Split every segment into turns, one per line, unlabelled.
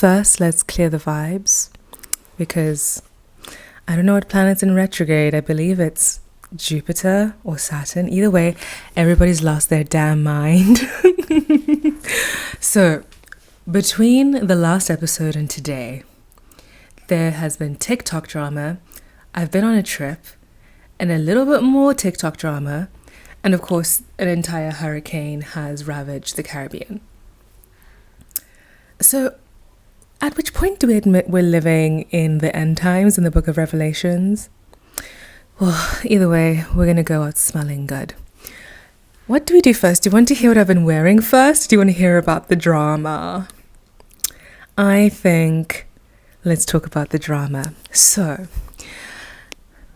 first, let's clear the vibes, because I don't know what planet's in retrograde. I believe it's Jupiter or Saturn. Either way, everybody's lost their damn mind. So, between the last episode and today, there has been TikTok drama. I've been on a trip, and a little bit more TikTok drama. And of course, an entire hurricane has ravaged the Caribbean. So, at which point do we admit we're living in the end times in the Book of Revelations? Well, either way, we're going to go out smelling good. What do we do first? Do you want to hear what I've been wearing first? Do you want to hear about the drama? I think let's talk about the drama. So,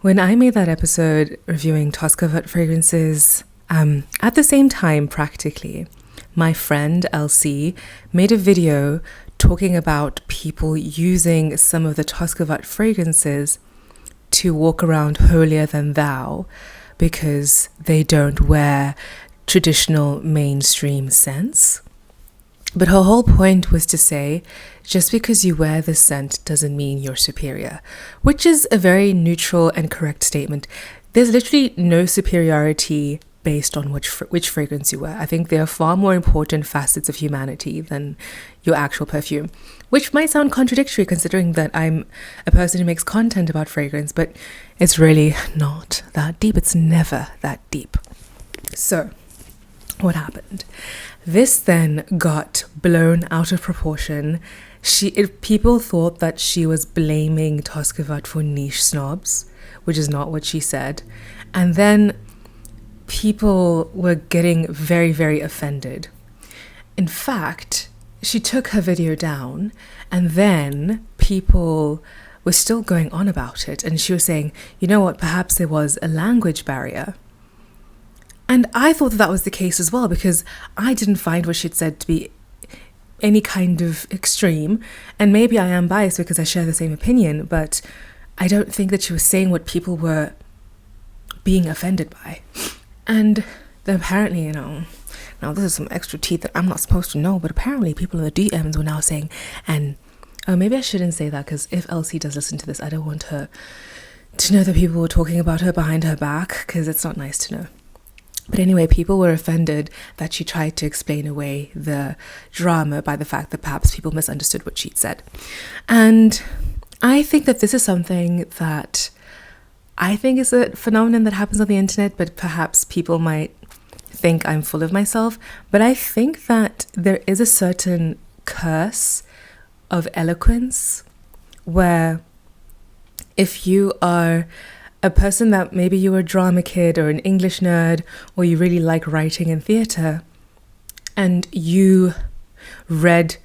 when I made that episode reviewing Toscavut fragrances, at the same time, practically, my friend LC made a video talking about people using some of the Toscavut fragrances to walk around holier than thou because they don't wear traditional mainstream scents. But her whole point was to say, just because you wear this scent doesn't mean you're superior, which is a very neutral and correct statement. There's literally no superiority based on which fragrance you wear. I think there are far more important facets of humanity than your actual perfume, which might sound contradictory considering that I'm a person who makes content about fragrance, but it's really not that deep. It's never that deep. So, what happened? This then got blown out of proportion. People thought that she was blaming Toscavut for niche snobs, which is not what she said. And then people were getting very, very offended. In fact, she took her video down, and then people were still going on about it. And she was saying, you know what, perhaps there was a language barrier. And I thought that was the case as well, because I didn't find what she'd said to be any kind of extreme. And maybe I am biased because I share the same opinion, but I don't think that she was saying what people were being offended by. And apparently, now this is some extra teeth that I'm not supposed to know, but apparently people in the DMs were now saying, and maybe I shouldn't say that, because if Elsie does listen to this, I don't want her to know that people were talking about her behind her back, because it's not nice to know. But anyway, people were offended that she tried to explain away the drama by the fact that perhaps people misunderstood what she'd said. And I think that this is something that I think is a phenomenon that happens on the internet, but perhaps people might think I'm full of myself. But I think that there is a certain curse of eloquence where if you are a person that maybe you were a drama kid or an English nerd, or you really like writing and theatre, and you read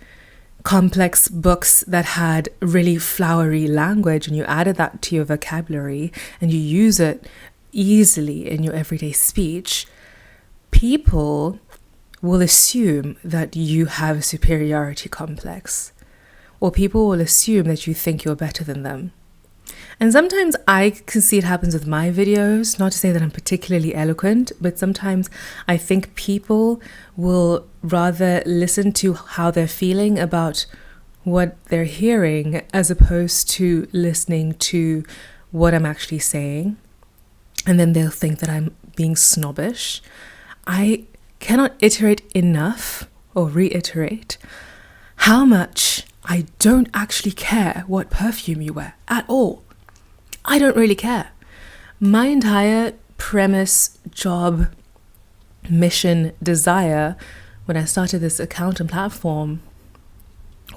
complex books that had really flowery language and you added that to your vocabulary and you use it easily in your everyday speech, people will assume that you have a superiority complex, or people will assume that you think you're better than them. And sometimes I can see it happens with my videos, not to say that I'm particularly eloquent, but sometimes I think people will rather listen to how they're feeling about what they're hearing as opposed to listening to what I'm actually saying. And then they'll think that I'm being snobbish. I cannot iterate enough or reiterate how much I don't actually care what perfume you wear at all. I don't really care. My entire premise, job, mission, desire when I started this account and platform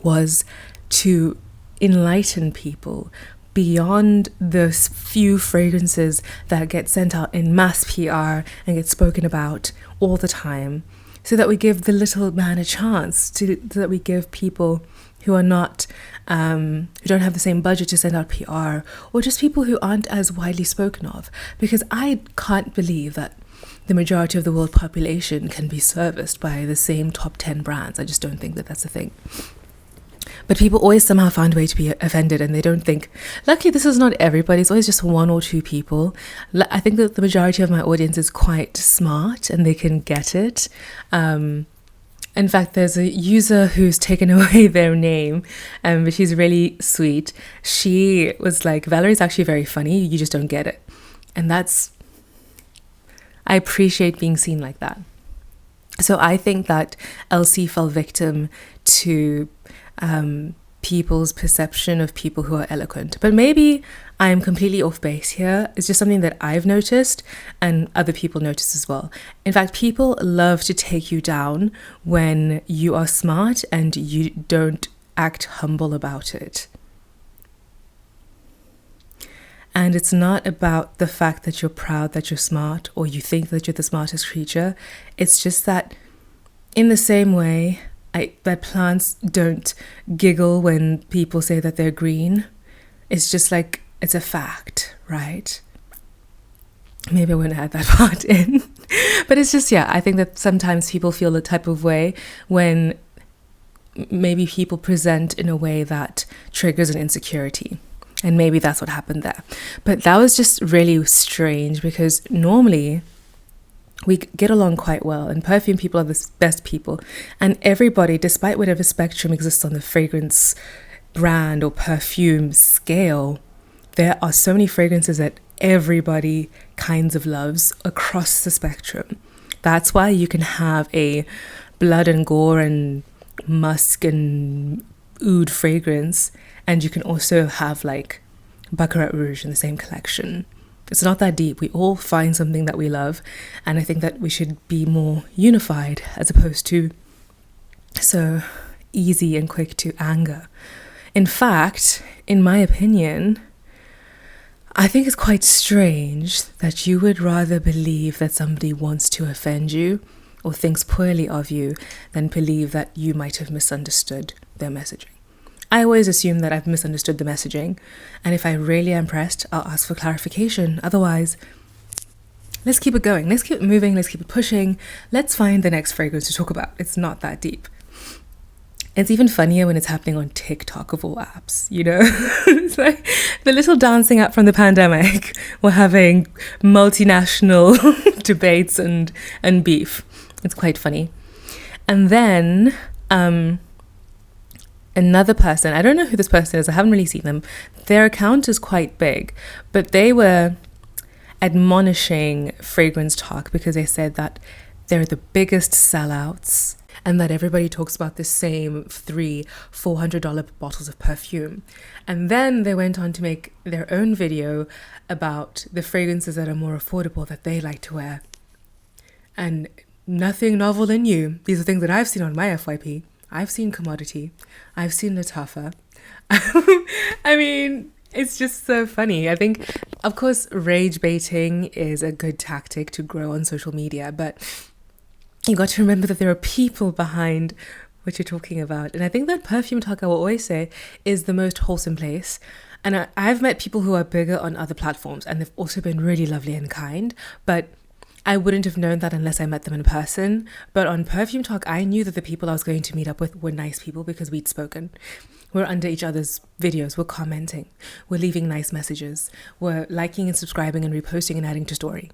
was to enlighten people beyond the few fragrances that get sent out in mass PR and get spoken about all the time, so that we give the little man a chance, so that we give people who are not, who don't have the same budget to send out PR, or just people who aren't as widely spoken of. Because I can't believe that the majority of the world population can be serviced by the same top 10 brands. I just don't think that that's a thing. But people always somehow find a way to be offended, and they don't think, luckily this is not everybody, it's always just one or two people. I think that the majority of my audience is quite smart and they can get it. In fact, there's a user who's taken away their name, but she's really sweet. She was like, Valerie's actually very funny, you just don't get it. And I appreciate being seen like that. So I think that Elsie fell victim to people's perception of people who are eloquent. But maybe I'm completely off base here. It's just something that I've noticed and other people notice as well. In fact, people love to take you down when you are smart and you don't act humble about it. And it's not about the fact that you're proud that you're smart or you think that you're the smartest creature. It's just that in the same way that plants don't giggle when people say that they're green. It's just like, it's a fact, right? Maybe I wouldn't add that part in. But it's just, I think that sometimes people feel the type of way when maybe people present in a way that triggers an insecurity. And maybe that's what happened there. But that was just really strange because normally we get along quite well, and perfume people are the best people. And everybody, despite whatever spectrum exists on the fragrance brand or perfume scale, there are so many fragrances that everybody kinds of loves across the spectrum. That's why you can have a blood and gore and musk and oud fragrance, and you can also have like Baccarat Rouge in the same collection. It's not that deep. We all find something that we love, and I think that we should be more unified as opposed to so easy and quick to anger. In fact, in my opinion, I think it's quite strange that you would rather believe that somebody wants to offend you or thinks poorly of you than believe that you might have misunderstood their messaging. I always assume that I've misunderstood the messaging, and if I really am pressed, I'll ask for clarification. Otherwise, let's keep it going. Let's keep it moving. Let's keep it pushing. Let's find the next fragrance to talk about. It's not that deep. It's even funnier when it's happening on TikTok of all apps, you know? It's like the little dancing app from the pandemic. We're having multinational debates and beef. It's quite funny. And then another person, I don't know who this person is, I haven't really seen them. Their account is quite big, but they were admonishing Fragrance Talk because they said that they're the biggest sellouts and that everybody talks about the same $400 bottles of perfume. And then they went on to make their own video about the fragrances that are more affordable that they like to wear. And nothing novel and new. These are things that I've seen on my FYP. I've seen Commodity. I've seen Latafa. I mean, it's just so funny. I think, of course, rage baiting is a good tactic to grow on social media, but you got to remember that there are people behind what you're talking about. And I think that Perfume Talk, I will always say, is the most wholesome place. And I've met people who are bigger on other platforms, and they've also been really lovely and kind, but I wouldn't have known that unless I met them in person. But on Perfume Talk, I knew that the people I was going to meet up with were nice people because we'd spoken. We're under each other's videos. We're commenting. We're leaving nice messages. We're liking and subscribing and reposting and adding to story.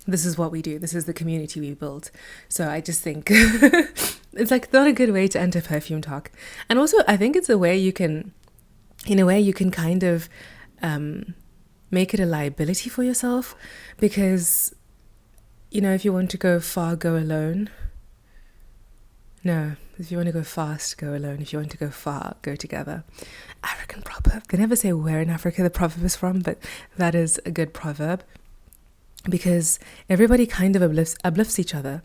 This is what we do. This is the community we built. So I just think it's like not a good way to enter Perfume Talk. And also, I think it's a way you can, in a way, you can kind of make it a liability for yourself because, you know, if you want to go far, go alone. No, if you want to go fast, go alone. If you want to go far, go together. African proverb. They never say where in Africa the proverb is from, but that is a good proverb because everybody kind of uplifts each other.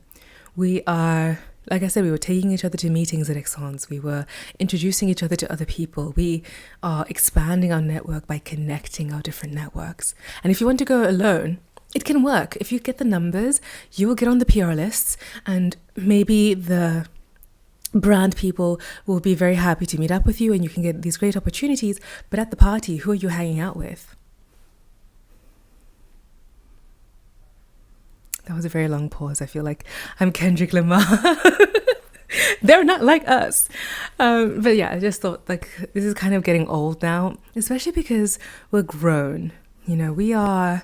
We are, like I said, we were taking each other to meetings at Exxons. We were introducing each other to other people. We are expanding our network by connecting our different networks. And if you want to go alone, it can work. If you get the numbers, you will get on the PR lists, and maybe the brand people will be very happy to meet up with you and you can get these great opportunities. But at the party, who are you hanging out with? That was a very long pause. I feel like I'm Kendrick Lamar. They're not like us. But yeah, I just thought like this is kind of getting old now, especially because we're grown. You know, we are...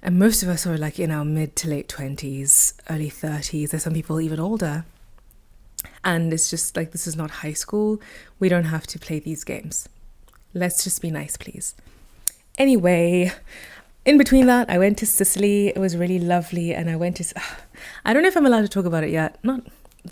And most of us are like in our mid to late 20s, early 30s. There's some people even older. And it's just like, this is not high school. We don't have to play these games. Let's just be nice, please. Anyway, in between that, I went to Sicily. It was really lovely. And I went to, I don't know if I'm allowed to talk about it yet. Not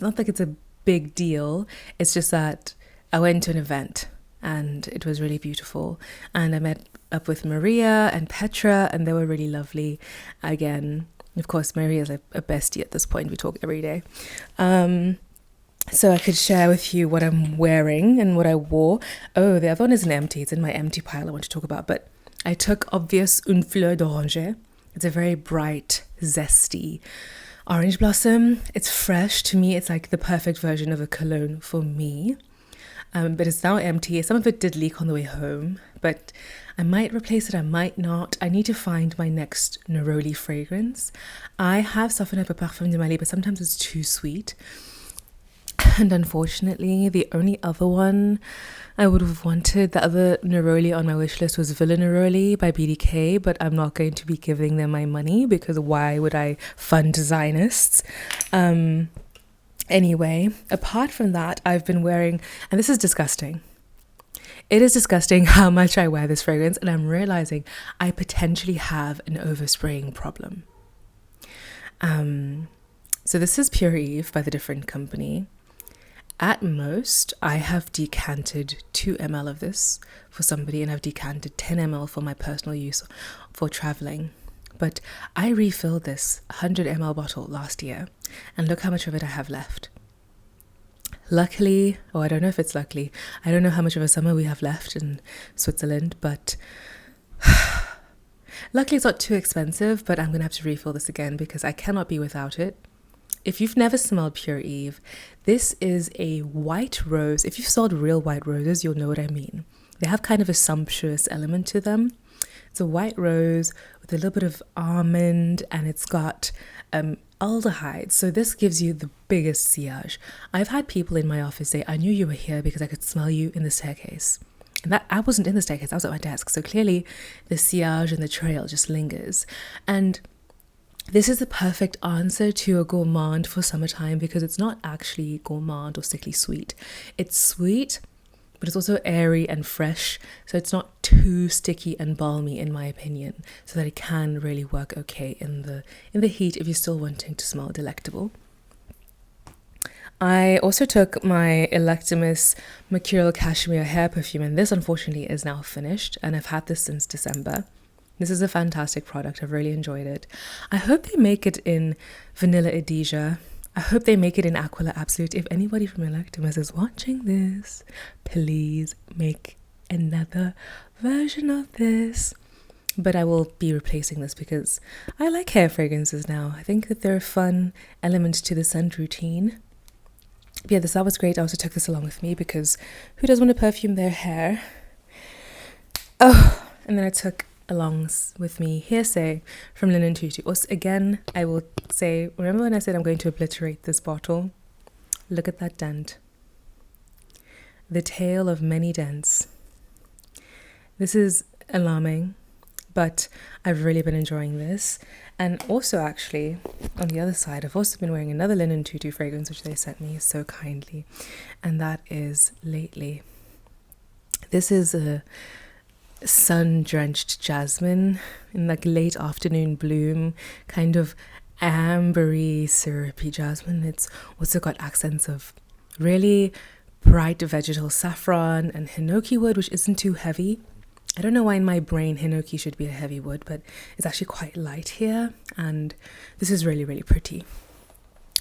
like it's a big deal. It's just that I went to an event and it was really beautiful. And I met up with Maria and Petra, and they were really lovely. Again, of course, Maria is a bestie at this point. We talk every day. So I could share with you what I'm wearing and what I wore. Oh, the other one isn't empty. It's in my empty pile I want to talk about. But I took Obvious Une Fleur d'Oranger. It's a very bright, zesty orange blossom. It's fresh. To me, it's like the perfect version of a cologne for me. But it's now empty. Some of it did leak on the way home, but I might replace it, I might not. I need to find my next neroli fragrance. I have Soften Up a Parfum de Mali, but sometimes it's too sweet. And unfortunately, the only other one I would have wanted, the other neroli on my wish list was Villa Neroli by BDK, but I'm not going to be giving them my money because why would I fund Zionists? Anyway, apart from that, I've been wearing, and this is disgusting. It is disgusting how much I wear this fragrance, and I'm realizing I potentially have an overspraying problem. So this is Pure Eve by the different company. At most, I have decanted 2 ml of this for somebody, and I've decanted 10 ml for my personal use for traveling. But I refilled this 100 ml bottle last year, and look how much of it I have left. Luckily, I don't know if it's luckily, I don't know how much of a summer we have left in Switzerland, but luckily it's not too expensive, but I'm going to have to refill this again because I cannot be without it. If you've never smelled Pure Eve, this is a white rose. If you've smelled real white roses, you'll know what I mean. They have kind of a sumptuous element to them. It's a white rose with a little bit of almond, and it's got aldehyde. So this gives you the biggest sillage. I've had people in my office say, I knew you were here because I could smell you in the staircase. And that I wasn't in the staircase, I was at my desk. So clearly the sillage and the trail just lingers. And this is the perfect answer to a gourmand for summertime because it's not actually gourmand or sickly sweet. It's sweet, but it's also airy and fresh, so it's not too sticky and balmy in my opinion, so that it can really work okay in the heat if you're still wanting to smell delectable. I also took my Electimuss Mercurial Cashmere hair perfume, and this unfortunately is now finished, and I've had this since December. This is a fantastic product. I've really enjoyed it. I hope they make it in Vanilla Edesia. I hope they make it in Aquila Absolute. If anybody from Electimuss is watching this, please make another version of this. But I will be replacing this because I like hair fragrances now. I think that they're a fun element to the scent routine. But yeah, that was great. I also took this along with me because who doesn't want to perfume their hair? Oh, and then I took along with me Hearsay from Linen Tutu. Also, again, I will say, remember when I said I'm going to obliterate this bottle? Look at that dent. The tale of many dents. This is alarming, but I've really been enjoying this. And also actually, on the other side, I've also been wearing another Linen Tutu fragrance, which they sent me so kindly. And that is Lately. This is a sun-drenched jasmine in like late afternoon bloom, kind of ambery, syrupy jasmine. It's also got accents of really bright vegetal saffron and hinoki wood, which isn't too heavy. I don't know why in my brain hinoki should be a heavy wood, but it's actually quite light here, and this is really, really pretty.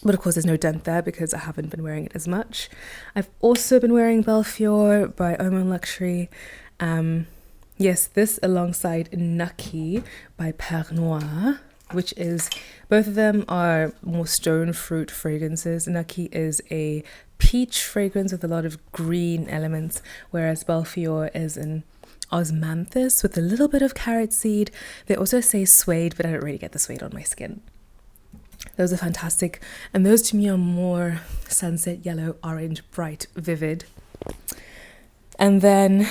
But of course there's no dent there because I haven't been wearing it as much. I've also been wearing Belfiore by Oman Luxury. Yes, this alongside Naki by Pernoire, which is, both of them are more stone fruit fragrances. Naki is a peach fragrance with a lot of green elements, whereas Belfiore is an osmanthus with a little bit of carrot seed. They also say suede, but I don't really get the suede on my skin. Those are fantastic, and those to me are more sunset yellow, orange, bright, vivid. And then,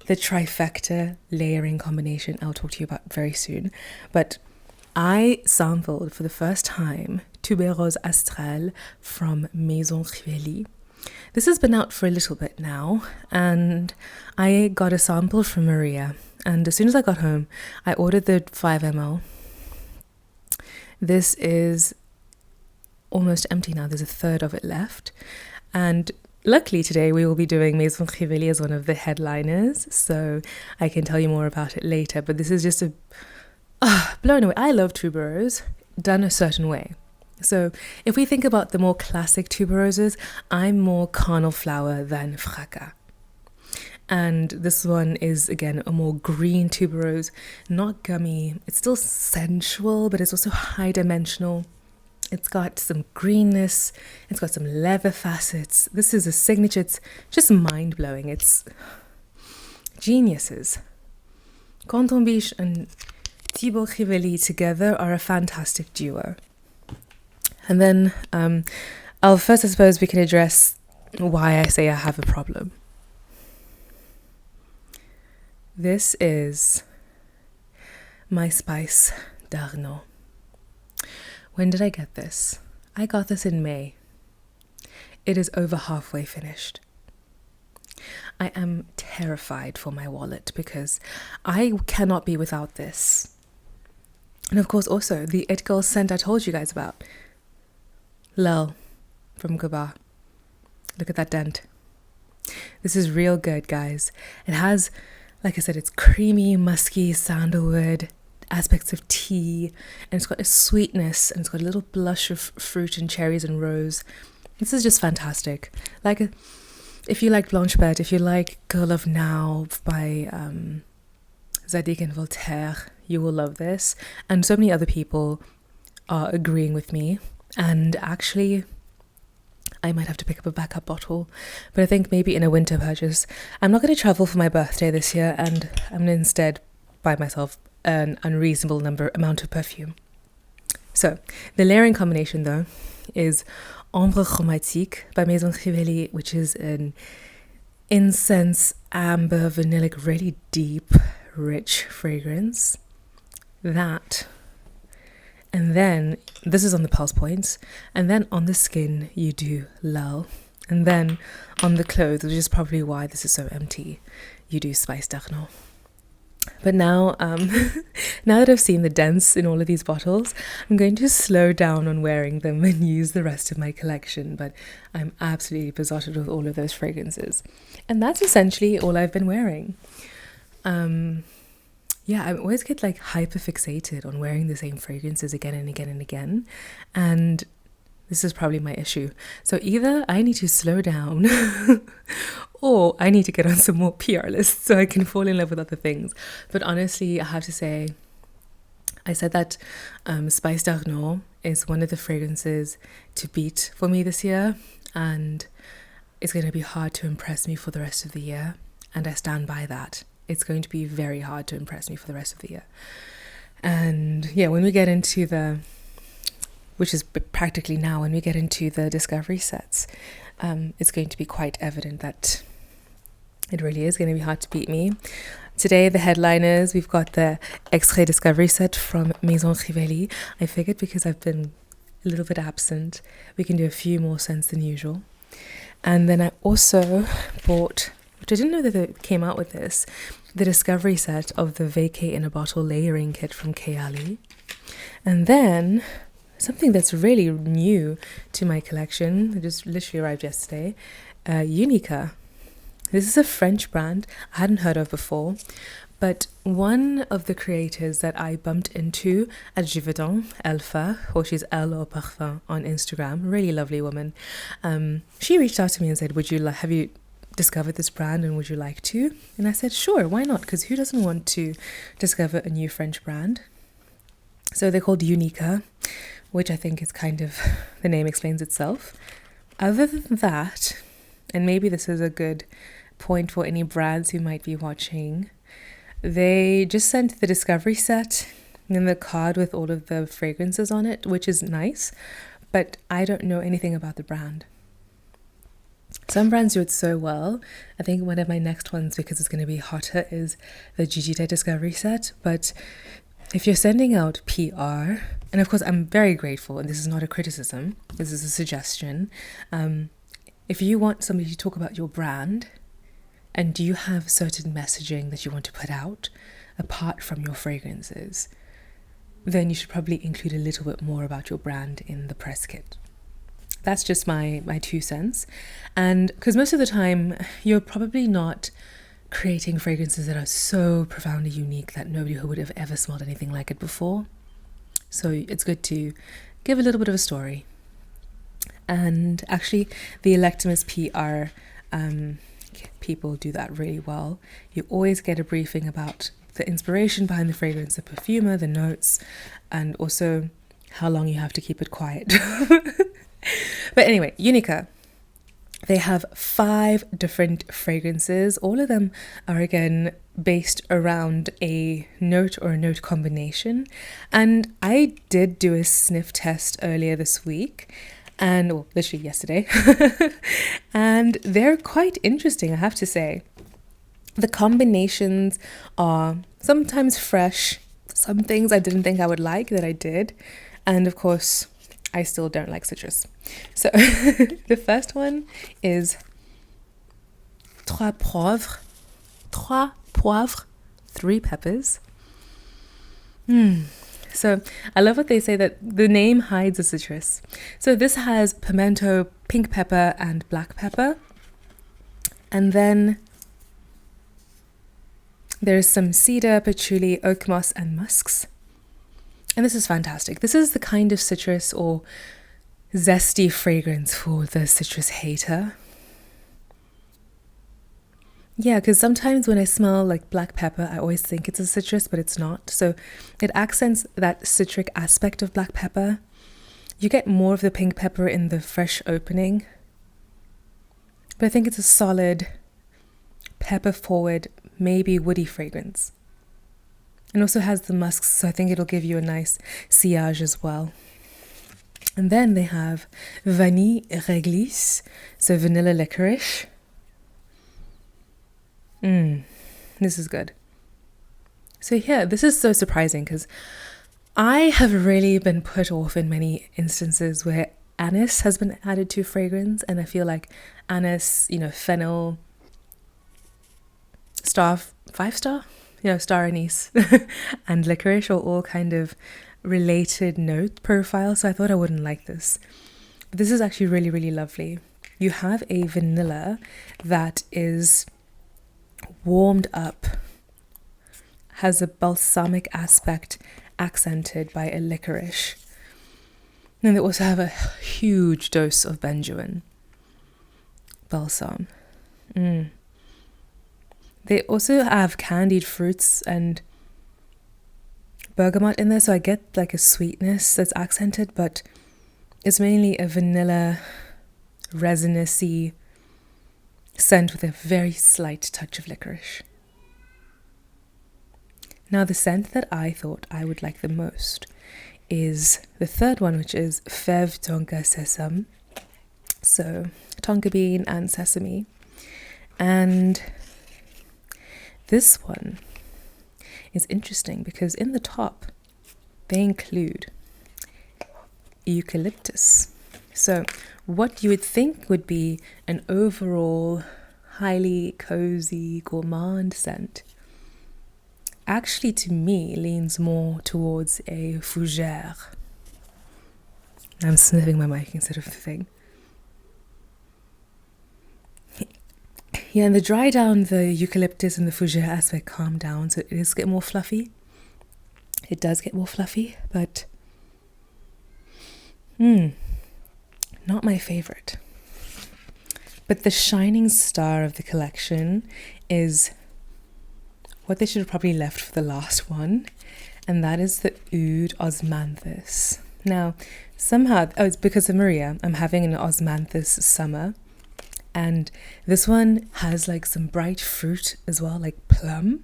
the trifecta layering combination I'll talk to you about very soon. But I sampled for the first time Tubereuse Astrale from Maison Crivelli. This has been out for a little bit now, and I got a sample from Maria, and as soon as I got home, I ordered the 5 ml. This is almost empty now. There's a third of it left, and luckily today we will be doing Maison Crivelli as one of the headliners, so I can tell you more about it later, but this is just a blown away. I love tuberose done a certain way. So if we think about the more classic tuberoses, I'm more carnal flower than fracas. And this one is, again, a more green tuberose, not gummy. It's still sensual, but it's also high dimensional. It's got some greenness. It's got some leather facets. This is a signature. It's just mind-blowing. It's geniuses. Canton Biche and Thibaut Crivelli together are a fantastic duo. And then I suppose we can address why I say I have a problem. This is my Spice d'Arnaud. When did I get this? I got this in May. It is over halfway finished. I am terrified for my wallet because I cannot be without this. And of course also the It Girl scent I told you guys about. Lull from Gabar. Look at that dent. This is real good, guys. It has, like I said, it's creamy, musky sandalwood, aspects of tea, and it's got a sweetness, and it's got a little blush of fruit and cherries and rose. This is just fantastic. If you like Blanche Bête, if you like Girl of Now by Zadig and Voltaire, you will love this. And so many other people are agreeing with me. And actually, I might have to pick up a backup bottle, but I think maybe in a winter purchase. I'm not going to travel for my birthday this year, and I'm going to instead buy myself an unreasonable amount of perfume. So, the layering combination, though, is Ambre Chromatique by Maison Crivelli, which is an incense, amber, vanillic, really deep, rich fragrance. That... And then, this is on the pulse points, and then on the skin, you do Lull. And then on the clothes, which is probably why this is so empty, you do Spice d'Arnaud. But now, now that I've seen the dents in all of these bottles, I'm going to slow down on wearing them and use the rest of my collection. But I'm absolutely besotted with all of those fragrances. And that's essentially all I've been wearing. Yeah, I always get hyper fixated on wearing the same fragrances again and again and again. And this is probably my issue. So either I need to slow down or I need to get on some more PR lists so I can fall in love with other things. But honestly, I have to say, I said that Spice d'Arnaud is one of the fragrances to beat for me this year. And it's going to be hard to impress me for the rest of the year. And I stand by that. It's going to be very hard to impress me for the rest of the year. And yeah, when we get into which is practically now, when we get into the discovery sets, it's going to be quite evident that it really is going to be hard to beat me. Today, the headliners, we've got the Extrait Discovery set from Maison Crivelli. I figured because I've been a little bit absent, we can do a few more scents than usual. And then I also bought, which I didn't know that they came out with this, the discovery set of the Vacate in a Bottle layering kit from Kayali. And then something that's really new to my collection, it just literally arrived yesterday, Unika. This is a French brand I hadn't heard of before, but one of the creators that I bumped into at Givaudan, Elfa, or she's Elle au Parfum on Instagram, really lovely woman. She reached out to me and said, have you discovered this brand and would you like to? And I said, sure, why not? Because who doesn't want to discover a new French brand? So they're called Unika, which I think is kind of, the name explains itself. Other than that, and maybe this is a good point for any brands who might be watching, they just sent the discovery set and the card with all of the fragrances on it, which is nice, but I don't know anything about the brand. Some brands do it so well. I think one of my next ones, because it's going to be hotter, is the Gigite Discovery set. But if you're sending out PR, and of course I'm very grateful, and this is not a criticism, this is a suggestion. If you want somebody to talk about your brand, and do you have certain messaging that you want to put out apart from your fragrances, then you should probably include a little bit more about your brand in the press kit. That's just my 2 cents. And because most of the time you're probably not creating fragrances that are so profoundly unique that nobody who would have ever smelled anything like it before. So it's good to give a little bit of a story. And actually the Electimuss PR people do that really well. You always get a briefing about the inspiration behind the fragrance, the perfumer, the notes, and also how long you have to keep it quiet. But anyway, Unika, they have 5 different fragrances. All of them are again based around a note or a note combination. And I did do a sniff test earlier this week, and literally yesterday. And they're quite interesting, I have to say. The combinations are sometimes fresh. Some things I didn't think I would like that I did. And of course, I still don't like citrus. So the first one is Trois Poivres, 3 peppers. So I love what they say, that the name hides a citrus. So this has pimento, pink pepper, and black pepper. And then there's some cedar, patchouli, oak moss, and musks. And this is fantastic. This is the kind of citrus or zesty fragrance for the citrus hater. Yeah, because sometimes when I smell like black pepper, I always think it's a citrus, but it's not. So it accents that citric aspect of black pepper. You get more of the pink pepper in the fresh opening. But I think it's a solid pepper forward, maybe woody fragrance. And also has the musks, so I think it'll give you a nice sillage as well. And then they have Vanille Reglisse, so vanilla licorice. This is good. So yeah, this is so surprising because I have really been put off in many instances where anise has been added to fragrance, and I feel like anise, fennel, star, 5-star, star anise, and licorice are all kind of related note profiles. So I thought I wouldn't like this, but this is actually really, really lovely. You have a vanilla that is warmed up, has a balsamic aspect accented by a licorice. And they also have a huge dose of benjoin balsam. They also have candied fruits and bergamot in there, so I get like a sweetness that's accented, but it's mainly a vanilla, resinous-y scent with a very slight touch of licorice. Now the scent that I thought I would like the most is the third one, which is Fève Tonka Sesame. So tonka bean and sesame. And this one is interesting because in the top they include eucalyptus. So what you would think would be an overall highly cozy gourmand scent actually to me leans more towards a fougère. I'm sniffing my mic instead of the thing. Yeah, and the dry down, the eucalyptus and the fougère aspect calm down, so it does get more fluffy. It does get more fluffy, but not my favorite. But the shining star of the collection is what they should have probably left for the last one, and that is the Oud Osmanthus. Now, somehow, it's because of Maria, I'm having an Osmanthus summer, and this one has like some bright fruit as well, like plum,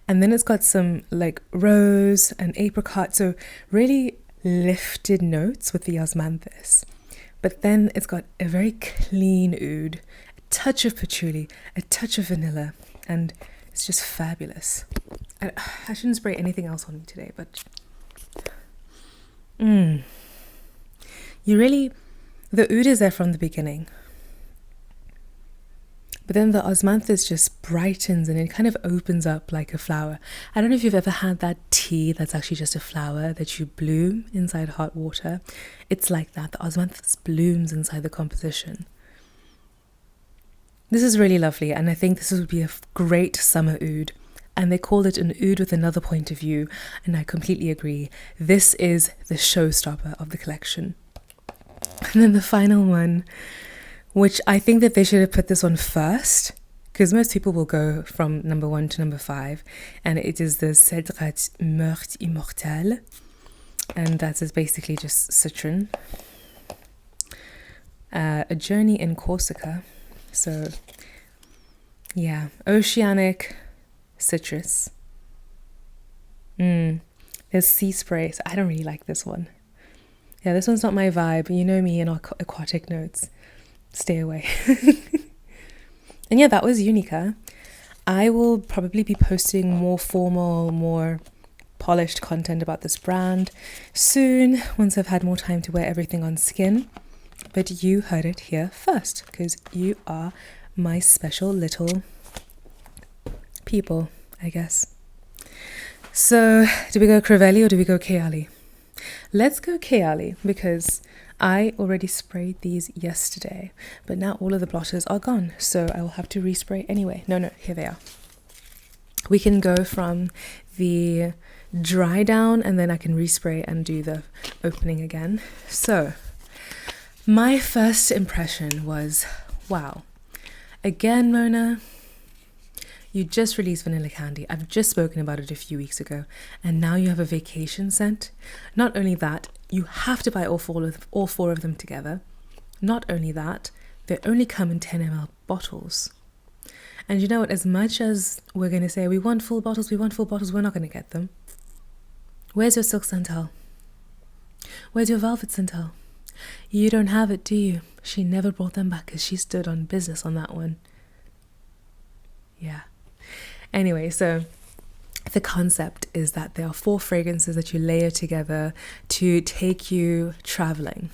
and then it's got some like rose and apricot, so really lifted notes with the Osmanthus. But then it's got a very clean oud, a touch of patchouli, a touch of vanilla, and it's just fabulous. I shouldn't spray anything else on me today, but you really, the oud is there from the beginning. But then the osmanthus just brightens and it kind of opens up like a flower. I don't know if you've ever had that tea that's actually just a flower that you bloom inside hot water. It's like that. The osmanthus blooms inside the composition. This is really lovely, and I think this would be a great summer oud. And they called it an oud with another point of view, and I completely agree. This is the showstopper of the collection. And then the final one, which I think that they should have put this one first, because most people will go from number 1 to number 5, and it is the Cédrate Myrte-Immortelle, and that is basically just citron. A journey in Corsica, so yeah, oceanic citrus. There's sea spray, so I don't really like this one. Yeah, this one's not my vibe. You know me and aquatic notes. Stay away. And yeah, that was Unika. I will probably be posting more formal, more polished content about this brand soon, once I've had more time to wear everything on skin. But you heard it here first, because you are my special little people, I guess. So, do we go Crivelli or do we go Kayali? Let's go Kayali, because I already sprayed these yesterday, but now all of the blotches are gone, so I will have to respray anyway. No, here they are. We can go from the dry down and then I can respray and do the opening again. So, my first impression was, wow. Again, Mona, you just released Vanilla Candy. I've just spoken about it a few weeks ago, and now you have a vacation scent. Not only that, you have to buy all four of them together. Not only that, they only come in 10 ml bottles. And you know what? As much as we're going to say, we want full bottles, we're not going to get them. Where's your Silk Santal? Where's your Velvet Santal? You don't have it, do you? She never brought them back because she stood on business on that one. Yeah. Anyway, so the concept is that there are 4 fragrances that you layer together to take you traveling.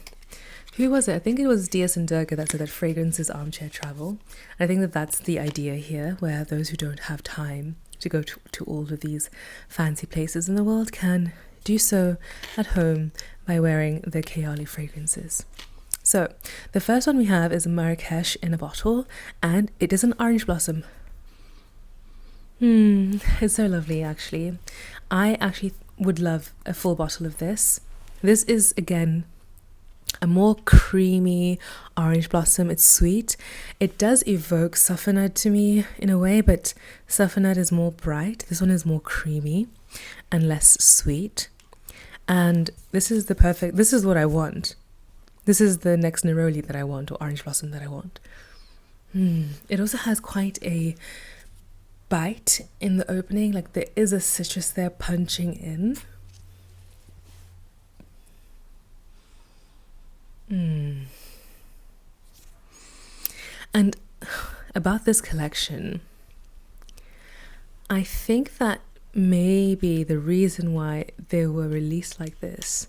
Who was it? I think it was Diaz and Durga that said that fragrance is armchair travel. I think that that's the idea here, where those who don't have time to go to all of these fancy places in the world can do so at home by wearing the Kayali fragrances. So the first one we have is Marrakesh in a bottle, and it is an orange blossom. It's so lovely, actually. I actually would love a full bottle of this. This is, again, a more creamy orange blossom. It's sweet. It does evoke Saffanad to me in a way, but Saffanad is more bright. This one is more creamy and less sweet. And this is what I want. This is the next neroli that I want, or orange blossom that I want. It also has quite a bite in the opening, like there is a citrus there punching in. And about this collection, I think that maybe the reason why they were released like this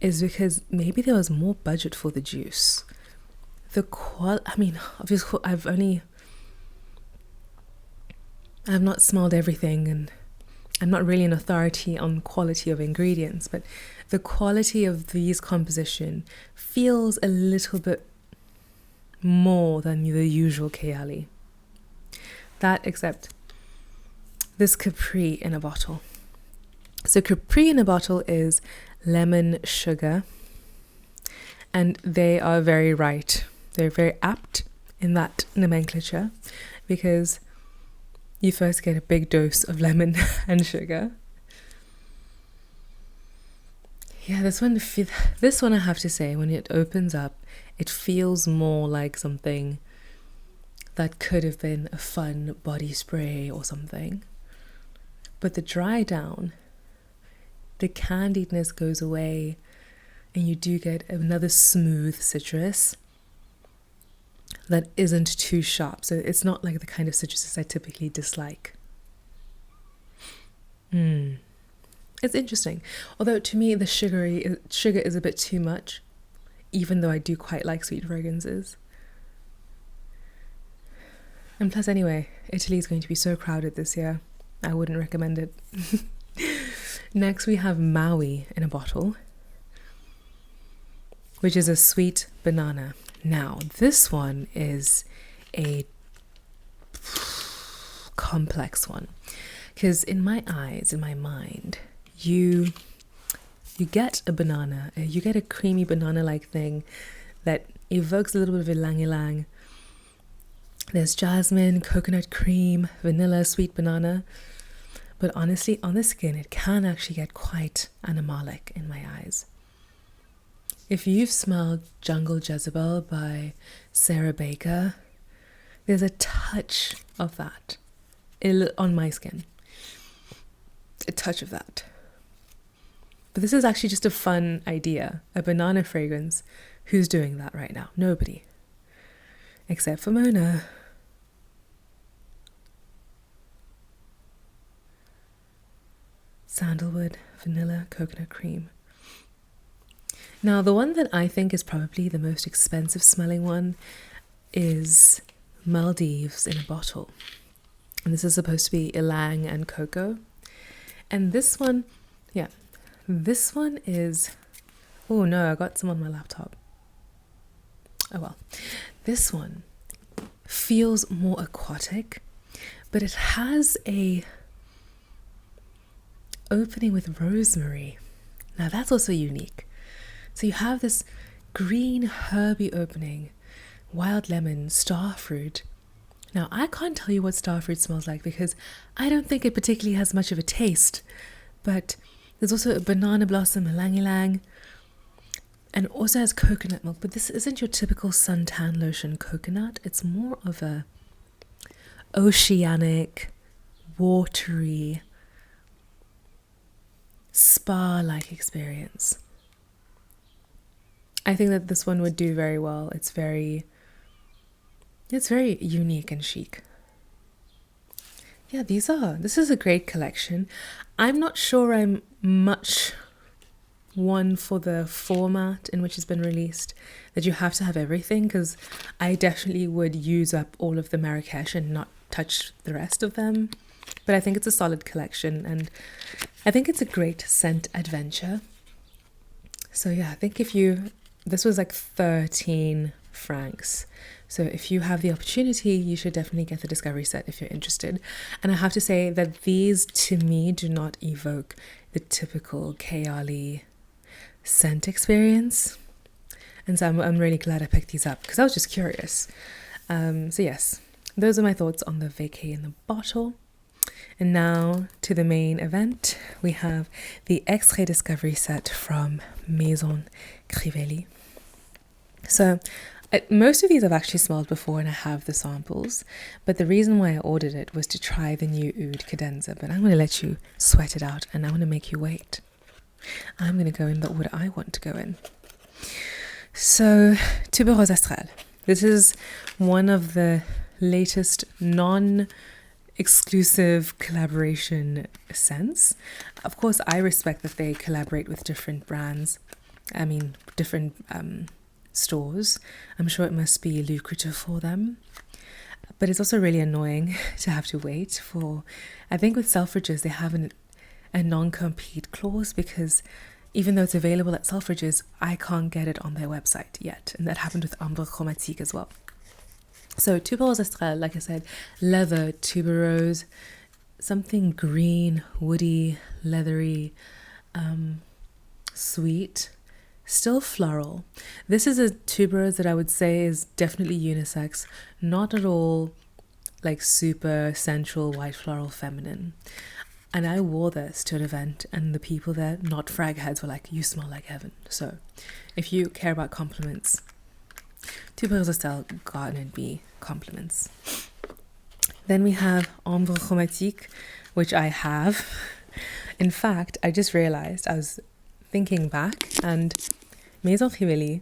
is because maybe there was more budget for the juice. Obviously I've not smelled everything, and I'm not really an authority on quality of ingredients, but the quality of these composition feels a little bit more than the usual Kayali. That, except this Capri in a bottle. So Capri in a bottle is lemon sugar, and they are very right. They're very apt in that nomenclature, because you first get a big dose of lemon and sugar. Yeah, this one I have to say, when it opens up, it feels more like something that could have been a fun body spray or something. But the dry down, the candiedness goes away, and you do get another smooth citrus that isn't too sharp. So it's not like the kind of citruses I typically dislike. It's interesting. Although to me, the sugar is a bit too much, even though I do quite like sweet fragrances. And plus, anyway, Italy is going to be so crowded this year. I wouldn't recommend it. Next, we have Maui in a bottle, which is a sweet banana. Now, this one is a complex one, because in my eyes, in my mind, you get a banana, you get a creamy banana-like thing that evokes a little bit of ylang-ylang. There's jasmine, coconut cream, vanilla, sweet banana. But honestly, on the skin, it can actually get quite animalic in my eyes. If you've smelled Jungle Jezebel by Sarah Baker, there's a touch of that on my skin. A touch of that. But this is actually just a fun idea. A banana fragrance. Who's doing that right now? Nobody. Except for Mona. Sandalwood, vanilla, coconut cream. Now, the one that I think is probably the most expensive smelling one is Maldives in a bottle. And this is supposed to be ylang and cocoa. And this one, this one is, oh no, I got some on my laptop. Oh well. This one feels more aquatic, but it has a opening with rosemary. Now that's also unique. So you have this green herby opening, wild lemon, starfruit. Now I can't tell you what starfruit smells like because I don't think it particularly has much of a taste, but there's also a banana blossom, ylang-ylang, and also has coconut milk. But this isn't your typical suntan lotion coconut. It's more of a oceanic, watery, spa-like experience. I think that this one would do very well. It's very unique and chic. Yeah, this is a great collection. I'm not sure I'm much one for the format in which it's been released, that you have to have everything, because I definitely would use up all of the Marrakesh and not touch the rest of them. But I think it's a solid collection, and I think it's a great scent adventure. So yeah, I think this was like 13 francs. So if you have the opportunity, you should definitely get the Discovery set if you're interested. And I have to say that these, to me, do not evoke the typical Kayali scent experience. And so I'm really glad I picked these up because I was just curious. So yes, those are my thoughts on the Vacay in the bottle. And now to the main event, we have the Extrait Discovery set from Maison Crivelli. So most of these I've actually smelled before and I have the samples, but the reason why I ordered it was to try the new Oud Cadenza. But I'm going to let you sweat it out and I'm going to make you wait. I'm going to go in the order I want to go in. So, Tubereuse Astrale. This is one of the latest non-exclusive collaboration scents. Of course, I respect that they collaborate with different brands. Different stores. I'm sure it must be lucrative for them. But it's also really annoying to have to wait for... I think with Selfridges, they have a non-compete clause because even though it's available at Selfridges, I can't get it on their website yet. And that happened with Ambre Chromatique as well. So Tubereuse Astrale, like I said, leather, tuberose, something green, woody, leathery, sweet, still floral. This is a tuberose that I would say is definitely unisex, not at all like super sensual, white floral feminine. And I wore this to an event and the people there, not frag heads, were like, you smell like heaven. So if you care about compliments, Tubereuse Astrale garnered me compliments. Then we have Ambre Chromatique, which I have. In fact, I just realized, I was thinking back, and Maison Crivelli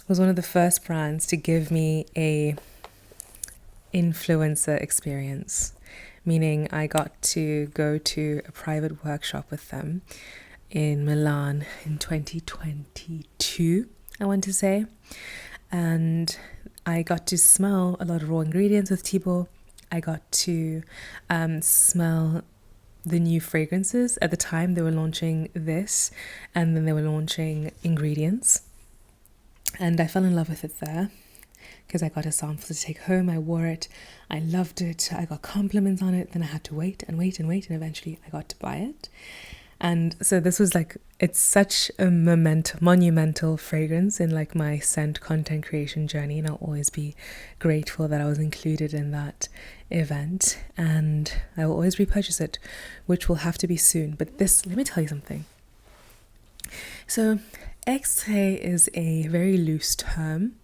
was one of the first brands to give me a influencer experience. meaning I got to go to a private workshop with them in Milan in 2022, I want to say. And I got to smell a lot of raw ingredients with Thibaut. I got to smell the new fragrances. At the time, they were launching this, and then they were launching ingredients. And I fell in love with it there because I got a sample to take home. I wore it. I loved it. I got compliments on it. Then I had to wait and wait and wait. And eventually I got to buy it. And so this was like, it's such a monumental fragrance in like my scent content creation journey. And I'll always be grateful that I was included in that event. And I will always repurchase it, which will have to be soon. But this, let me tell you something. So extrait is a very loose term.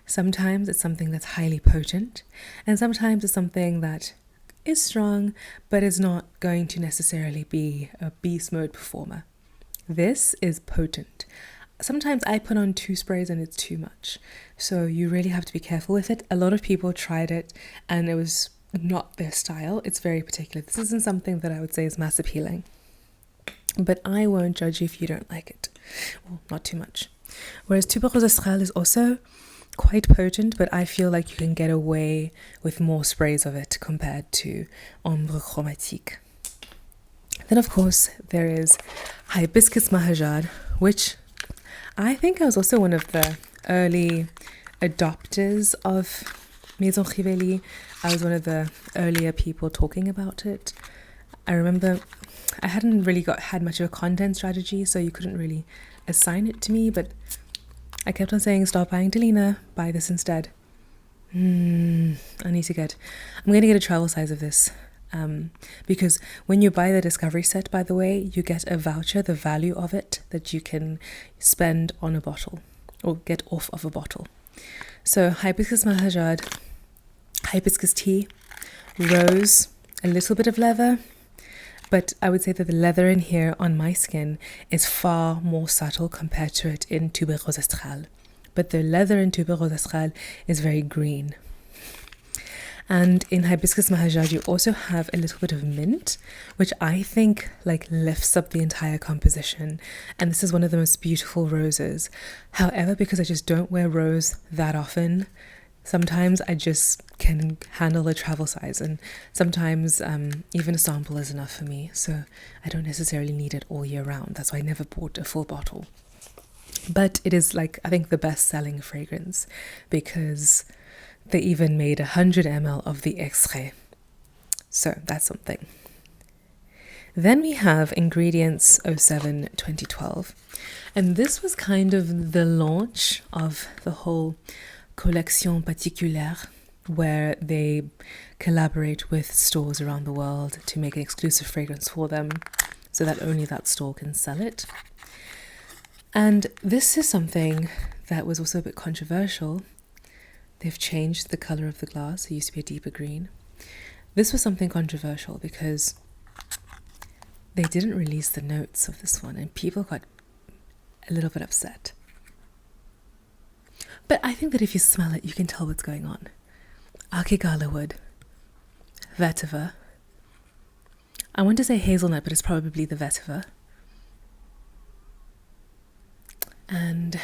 Sometimes it's something that's highly potent, and sometimes it's something that is strong, but is not going to necessarily be a beast mode performer. This is potent. Sometimes I put on 2 sprays and it's too much. So you really have to be careful with it. A lot of people tried it and it was not their style. It's very particular. This isn't something that I would say is mass appealing. But I won't judge you if you don't like it. Well, not too much. Whereas Tubereuse Astrale is also quite potent, but I feel like you can get away with more sprays of it compared to Ambre Chromatique. Then of course there is HIbiscus Mahajad, which I think I was also one of the early adopters of Maison Crivelli. I was one of the earlier people talking about it. I remember I hadn't really had much of a content strategy, so you couldn't really assign it to me, but I kept on saying, stop buying Delina, buy this instead. I'm going to get a travel size of this. Because when you buy the Discovery set, by the way, you get a voucher, the value of it, that you can spend on a bottle or get off of a bottle. So HIbiscus Mahajad, hibiscus tea, rose, a little bit of leather. But I would say that the leather in here on my skin is far more subtle compared to it in Tubereuse Astrale. But the leather in Tubereuse Astrale is very green. And in HIbiscus Mahajad, you also have a little bit of mint, which I think like lifts up the entire composition. And this is one of the most beautiful roses. However, because I just don't wear rose that often, sometimes I just can handle a travel size, and sometimes even a sample is enough for me. So I don't necessarily need it all year round. That's why I never bought a full bottle. But it is like, I think, the best-selling fragrance because they even made 100 ml of the extrait. So that's something. Then we have Ingredients 07 2012. And this was kind of the launch of the whole collection particulière, where they collaborate with stores around the world to make an exclusive fragrance for them so that only that store can sell it. And this is something that was also a bit controversial. They've changed the color of the glass. It used to be a deeper green. This was something controversial because they didn't release the notes of this one and people got a little bit upset. But I think that if you smell it, you can tell what's going on. Akigala wood, vetiver. I want to say hazelnut, but it's probably the vetiver. And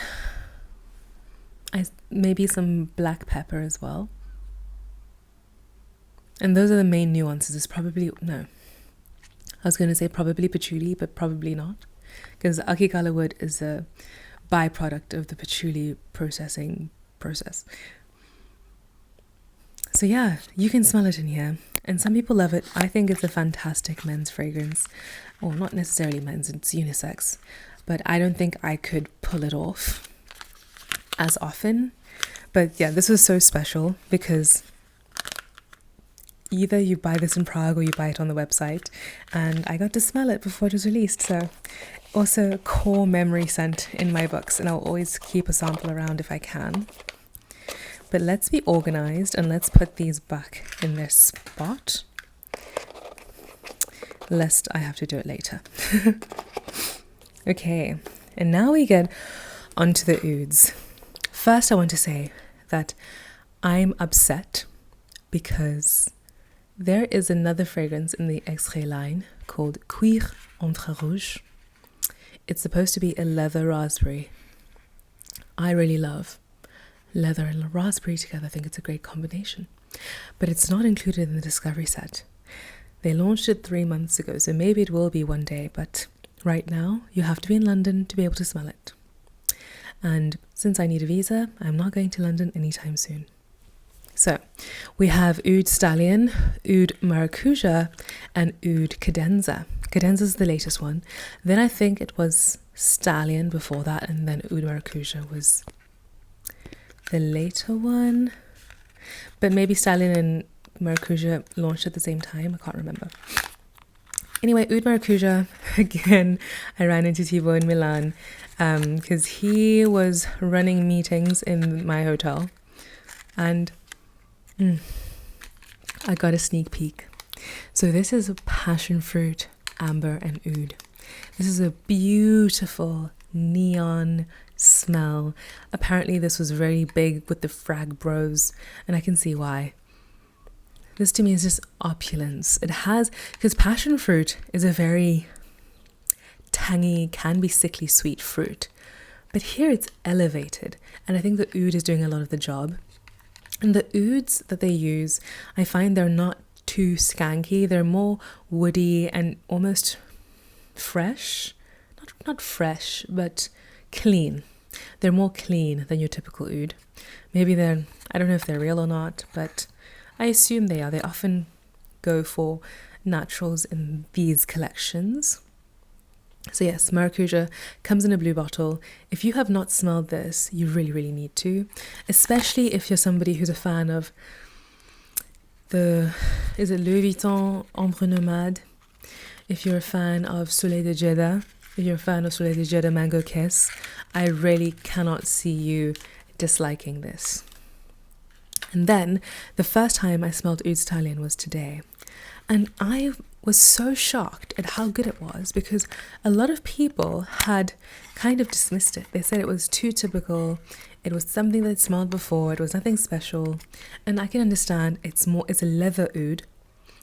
maybe some black pepper as well. And those are the main nuances. It's probably, no. I was going to say probably patchouli, but probably not. Because akigala wood is a byproduct of the patchouli processing process. So yeah, you can smell it in here. And some people love it. I think it's a fantastic men's fragrance. Well, not necessarily men's, it's unisex. But I don't think I could pull it off as often. But yeah, this was so special because either you buy this in Prague or you buy it on the website. And I got to smell it before it was released. So also a core memory scent in my books. And I'll always keep a sample around if I can. But let's be organized and let's put these back in their spot, lest I have to do it later. Okay, and now we get onto the ouds. First, I want to say that I'm upset because there is another fragrance in the Extrait line called Cuir entre Rouge. It's supposed to be a leather raspberry. I really love leather and raspberry together. I think it's a great combination. But it's not included in the Discovery set. They launched it 3 months ago, so maybe it will be one day, but right now you have to be in London to be able to smell it. And since I need a visa, I'm not going to London anytime soon. So we have Oud Stallion, Oud Maracuja, and Oud Cadenza. Cadenza is the latest one. Then I think it was Stallion before that, and then Oud Maracuja was the later one. But maybe Stallion and Maracuja launched at the same time. I can't remember. Anyway, Oud Maracuja, again, I ran into Thibaut in Milan because he was running meetings in my hotel. And I got a sneak peek. So this is a passion fruit, amber and oud. This is a beautiful neon smell. Apparently this was very big with the frag bros, and I can see why. This to me is just opulence. It has, because passion fruit is a very tangy, can be sickly sweet fruit. But here it's elevated, and I think the oud is doing a lot of the job. And the ouds that they use, I find they're not too skanky. They're more woody and almost fresh. Not fresh, but clean. They're more clean than your typical oud. Maybe I don't know if they're real or not, but I assume they are. They often go for naturals in these collections. So yes, Maracuja comes in a blue bottle. If you have not smelled this, you really, really need to. Especially if you're somebody who's a fan of is it Louis Vuitton Ambre Nomade? If you're a fan of Soleil de Jeddah, if you're a fan of Soleil de Jeddah Mango Kiss, I really cannot see you disliking this. And then, the first time I smelled Oud Stallion was today. And I was so shocked at how good it was, because a lot of people had kind of dismissed it. They said it was too typical. It was something they'd smelled before. It was nothing special. And I can understand it's a leather oud.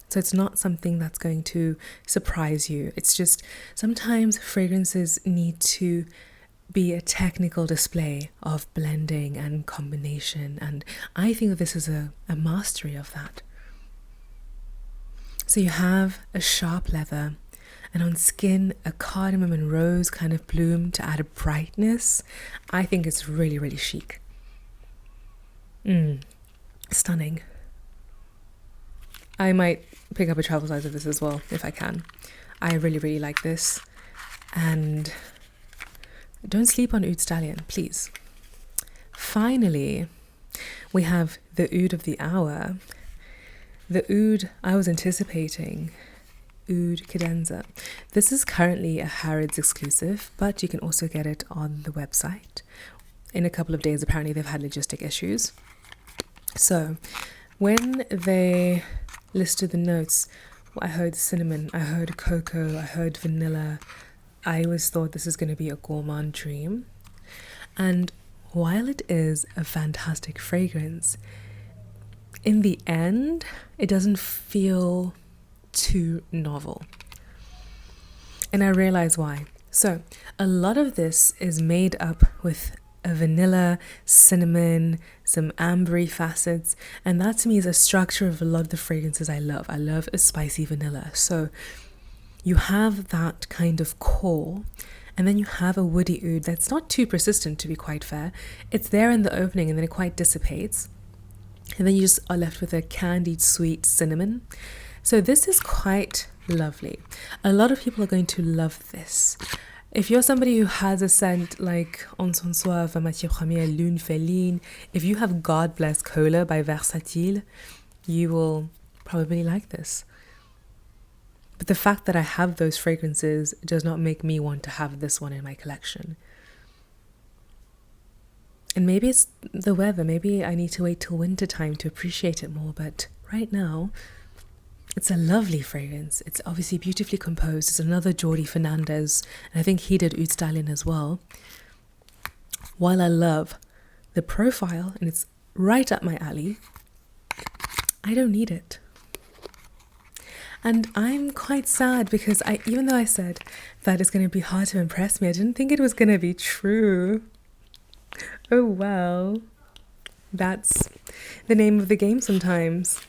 So it's not something that's going to surprise you. It's just sometimes fragrances need to be a technical display of blending and combination. And I think that this is a mastery of that. So you have a sharp leather, and on skin, a cardamom and rose kind of bloom to add a brightness. I think it's really, really chic. Stunning. I might pick up a travel size of this as well, if I can. I really, really like this. And don't sleep on Oud Stallion, please. Finally, we have the oud of the hour. The oud I was anticipating, Oud Cadenza. This is currently a Harrods exclusive, but you can also get it on the website. In a couple of days, apparently they've had logistic issues. So, when they listed the notes, I heard cinnamon, I heard cocoa, I heard vanilla. I always thought this is going to be a gourmand dream. And while it is a fantastic fragrance, in the end, it doesn't feel too novel. And I realize why. So, a lot of this is made up with a vanilla, cinnamon, some ambery facets, and that to me is a structure of a lot of the fragrances I love. I love a spicy vanilla. So, you have that kind of core, and then you have a woody oud that's not too persistent, to be quite fair. It's there in the opening, and then it quite dissipates. And then you just are left with a candied sweet cinnamon. So this is quite lovely. A lot of people are going to love this. If you're somebody who has a scent like Encensoir, Matière Première, Lune Féline, if you have God Bless Cola by Versatile, you will probably like this. But the fact that I have those fragrances does not make me want to have this one in my collection. And maybe it's the weather. Maybe I need to wait till winter time to appreciate it more. But right now, it's a lovely fragrance. It's obviously beautifully composed. It's another Jordi Fernandez. And I think he did Oud Stallion as well. While I love the profile, and it's right up my alley, I don't need it. And I'm quite sad because even though I said that it's going to be hard to impress me, I didn't think it was going to be true. Oh well, that's the name of the game sometimes.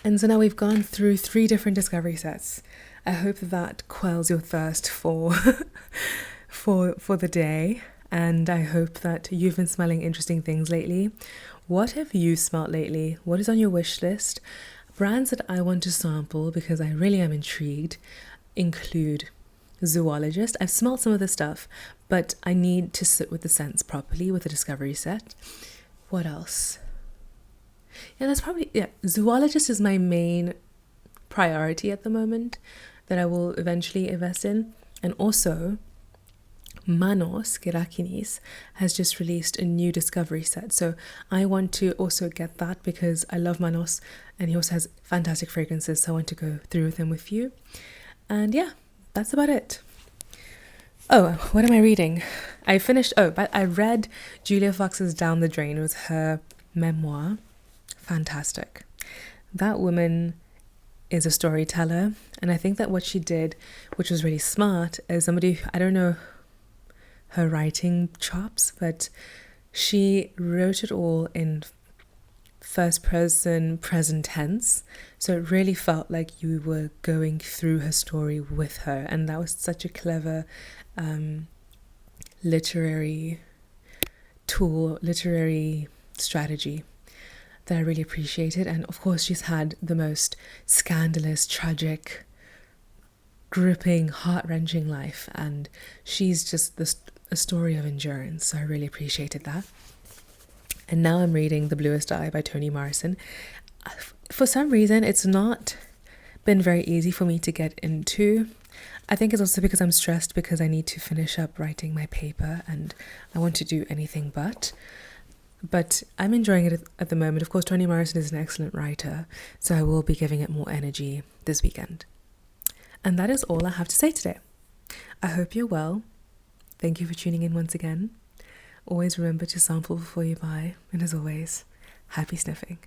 And so now we've gone through 3 different discovery sets. I hope that quells your thirst for for the day, and I hope that you've been smelling interesting things lately. What have you smelled lately? What is on your wish list? Brands that I want to sample because I really am intrigued include Zoologist. I've smelled some of the stuff, but I need to sit with the scents properly with the discovery set. What else? Yeah, Zoologist is my main priority at the moment that I will eventually invest in. And also, Manos Kerakinis has just released a new discovery set. So I want to also get that because I love Manos and he also has fantastic fragrances. So I want to go through with him with you. And yeah, that's about it. Oh, what am I reading? But I read Julia Fox's Down the Drain. It was her memoir. Fantastic. That woman is a storyteller, and I think that what she did, which was really smart, is somebody, I don't know her writing chops, but she wrote it all in first person present tense, so it really felt like you were going through her story with her, and that was such a clever literary strategy that I really appreciated. And of course she's had the most scandalous, tragic, gripping, heart-wrenching life, and she's just a story of endurance, so I really appreciated that. And now I'm reading The Bluest Eye by Toni Morrison. For some reason it's not been very easy for me to get into. I think it's also because I'm stressed because I need to finish up writing my paper and I want to do anything but I'm enjoying it at the moment. Of course, Toni Morrison is an excellent writer, so I will be giving it more energy this weekend. And that is all I have to say today. I hope you're well. Thank you for tuning in once again. Always remember to sample before you buy, and as always, happy sniffing.